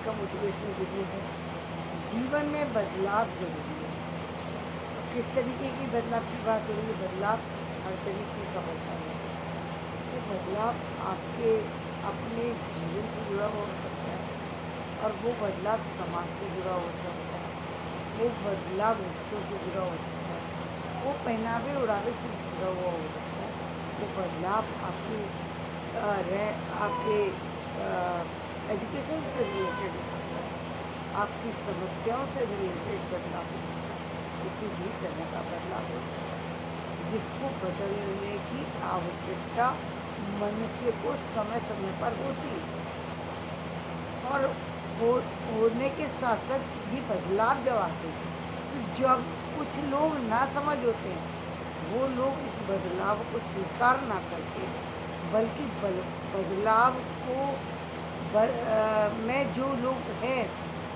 का motivational video है। जीवन में बदलाव ज़रूरी है। किस तरीके की बदलाव की बात हो रही है? बदलाव हर तरीके का होता है। वो बदलाव आपके अपने जीवन से जुड़ा हुआ हो सकता है और वो बदलाव समाज से जुड़ा हो सकता है। वो बदलाव रिश्तों से जुड़ा हो सकता है। वो पहनावे ओढ़ावे से जुड़ा हुआ हो सकता है। वो बदलाव आपके एजुकेशन से रिलेटेड हो सकता है। आपकी समस्याओं से रिलेटेड बदलाव हो सकता है। किसी भी तरह का बदलाव हो सकता है जिसको बदलने की आवश्यकता मनुष्य को समय समय पर होती है। और हो होने के साथ साथ ये बदलाव जब आते हैं तो जब कुछ लोग ना समझ होते हैं, वो लोग इस बदलाव को स्वीकार ना करके बल्कि बदलाव को में जो लोग हैं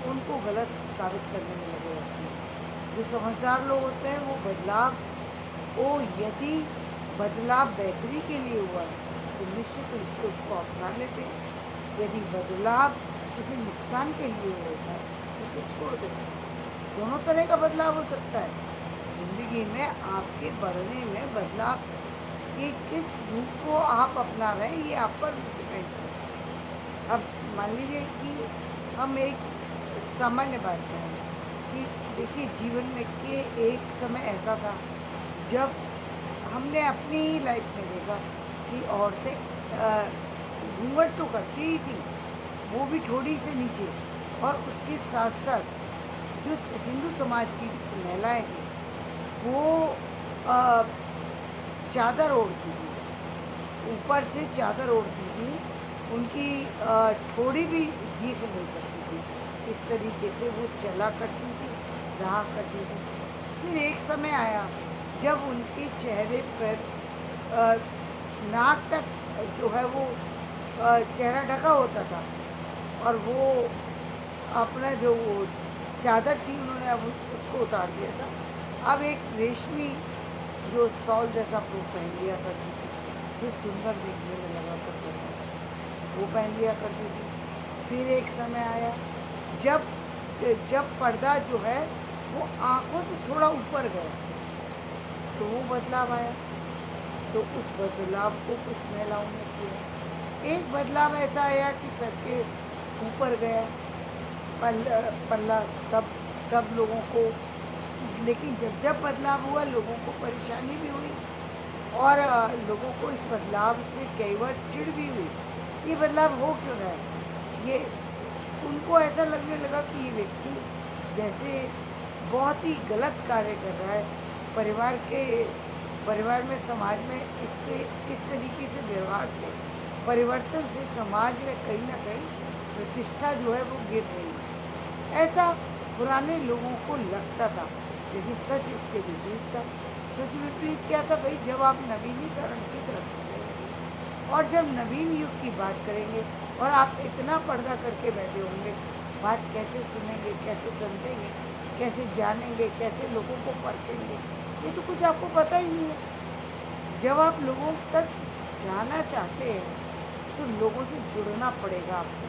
उनको गलत साबित करने में लगे रहते हैं। जो समझदार लोग होते हैं वो बदलाव को, यदि बदलाव बेहतरी के लिए हुआ है तो निश्चित रूप से उसको अपना लेते हैं। यदि बदलाव किसी नुकसान के लिए होता है तो उसे छोड़ देते हैं। दोनों तरह का बदलाव हो सकता है। ज़िंदगी में आपके बढ़ने में बदलाव के किस रूप को आप अपना रहे हैं ये आप पर डिपेंड करता है। अब मान लीजिए कि हम एक सामान्य बात करें कि देखिए जीवन में के एक समय ऐसा था जब हमने अपनी लाइफ में देखा कि औरतें घूंघट तो करती ही थी, वो भी थोड़ी से नीचे, और उसके साथ साथ जो हिंदू समाज की महिलाएं थी वो अ, चादर ओढ़ती थी, ऊपर से चादर ओढ़ती थी, उनकी थोड़ी भी दिख नहीं सकती थी। इस तरीके से वो चला करती थी, रहा करती थी। फिर एक समय आया जब उनके चेहरे पर अ, नाक तक जो है वो चेहरा ढका होता था और वो अपना जो वो चादर थी उन्होंने अब उसको उतार दिया था। अब एक रेशमी जो शॉल जैसा वो पहन लिया करती थी, जो सुंदर दिखने में लगा करता था, वो पहन लिया करती थी। फिर एक समय आया जब जब पर्दा जो है वो आँखों से थोड़ा ऊपर गया तो वो बदलाव आया। तो उस बदलाव को कुछ महिलाओं ने किया। एक बदलाव ऐसा आया कि सर के ऊपर गया पल्ला, तब लोगों को, लेकिन जब जब बदलाव हुआ लोगों को परेशानी भी हुई और लोगों को इस बदलाव से कई बार चिढ़ भी हुई। ये बदलाव हो क्यों रहा है? ये उनको ऐसा लगने लगा कि ये व्यक्ति जैसे बहुत ही गलत कार्य कर रहा है। परिवार में, समाज में इसके इस तरीके से व्यवहार से, परिवर्तन से समाज में कहीं ना कहीं प्रतिष्ठा जो है वो गिर रही है। ऐसा पुराने लोगों को लगता था, लेकिन सच इसके विपरीत था। सच विपरीत क्या था भाई? जब आप नवीनीकरण की तरफ चलेंगे और जब नवीन युग की बात करेंगे और आप इतना पर्दा करके बैठे होंगे, बात कैसे सुनेंगे, कैसे समझेंगे, कैसे जानेंगे, कैसे लोगों को परखेंगे, ये तो कुछ आपको पता ही नहीं है। जब आप लोगों तक जाना चाहते हैं तो लोगों से जुड़ना पड़ेगा आपको।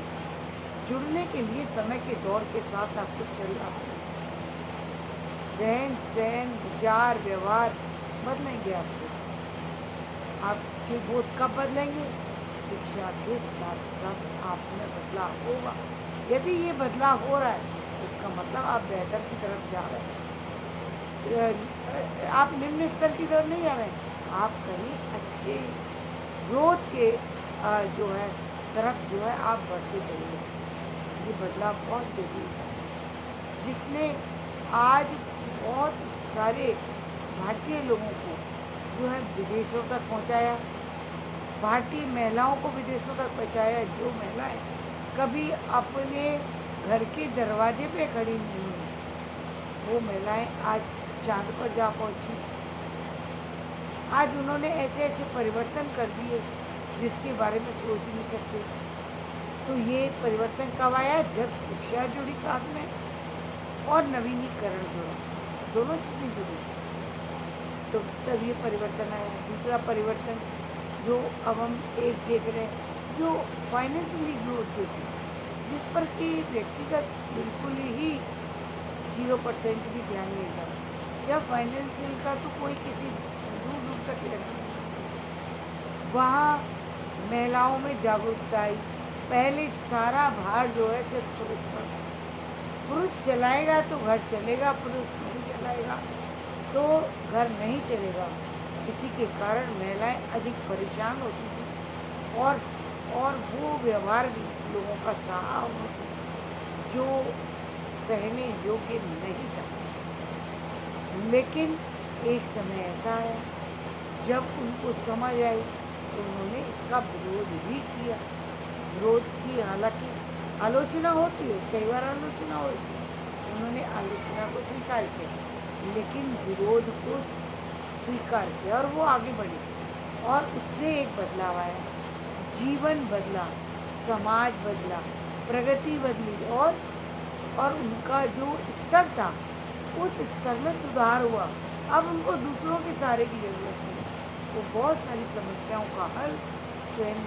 जुड़ने के लिए समय के दौर के साथ आपको चलना पड़ेगा। रहन सहन, विचार, व्यवहार बदलेंगे आपके बोध कब बदलेंगे? शिक्षा के साथ साथ आप में बदलाव होगा। यदि ये बदलाव हो रहा है तो इसका मतलब आप बेहतर की तरफ जा रहे हैं। आप निम्न स्तर की तरफ नहीं जा रहे हैं, आप कहीं अच्छे ग्रोथ के जो है तरफ जो है आप बढ़ते चलिए। ये बदलाव बहुत जरूरी है जिसने आज बहुत सारे भारतीय लोगों को जो है विदेशों तक पहुंचाया, भारतीय महिलाओं को विदेशों तक पहुंचाया। जो महिलाएं कभी अपने घर के दरवाजे पे खड़ी नहीं हुई, वो महिलाएं आज चांद पर जा पहुंची। आज उन्होंने ऐसे ऐसे परिवर्तन कर दिए जिसके बारे में सोच ही नहीं सकते। तो ये परिवर्तन कब आया? जब शिक्षा जुड़ी साथ में और नवीनीकरण जुड़ा, दोनों चीज़ें जुड़ी, तो तब ये परिवर्तन आया। दूसरा परिवर्तन जो अब हम एक देख रहे हैं, जो फाइनेंशियली ग्रोथ जो थी जिस पर कि व्यक्तिगत बिल्कुल ही 0% भी ध्यान नहीं था। या फाइनेंशियल का तो कोई किसी दूर दूर तक लेना नहीं। वहाँ महिलाओं में जागरूकता आई। पहले सारा भार जो है सिर्फ पुरुष पर था। पुरुष चलाएगा तो घर चलेगा, पुरुष नहीं चलाएगा तो घर नहीं चलेगा। इसी के कारण महिलाएं अधिक परेशान होती थी और वो व्यवहार भी लोगों का सहा होती जो सहने योग्य नहीं था। लेकिन एक समय ऐसा आया जब उनको समझ आई तो उन्होंने इसका विरोध भी किया। विरोध की, हालांकि आलोचना होती है, कई बार आलोचना होती है, उन्होंने आलोचना को स्वीकार किया लेकिन विरोध को स्वीकार किया और वो आगे बढ़ी और उससे एक बदलाव आया। जीवन बदला, समाज बदला, प्रगति बदली और उनका जो स्तर था उस स्तर में सुधार हुआ। अब उनको दूसरों के सहारे की जरूरत नहीं, वो बहुत सारी समस्याओं का हल स्वयं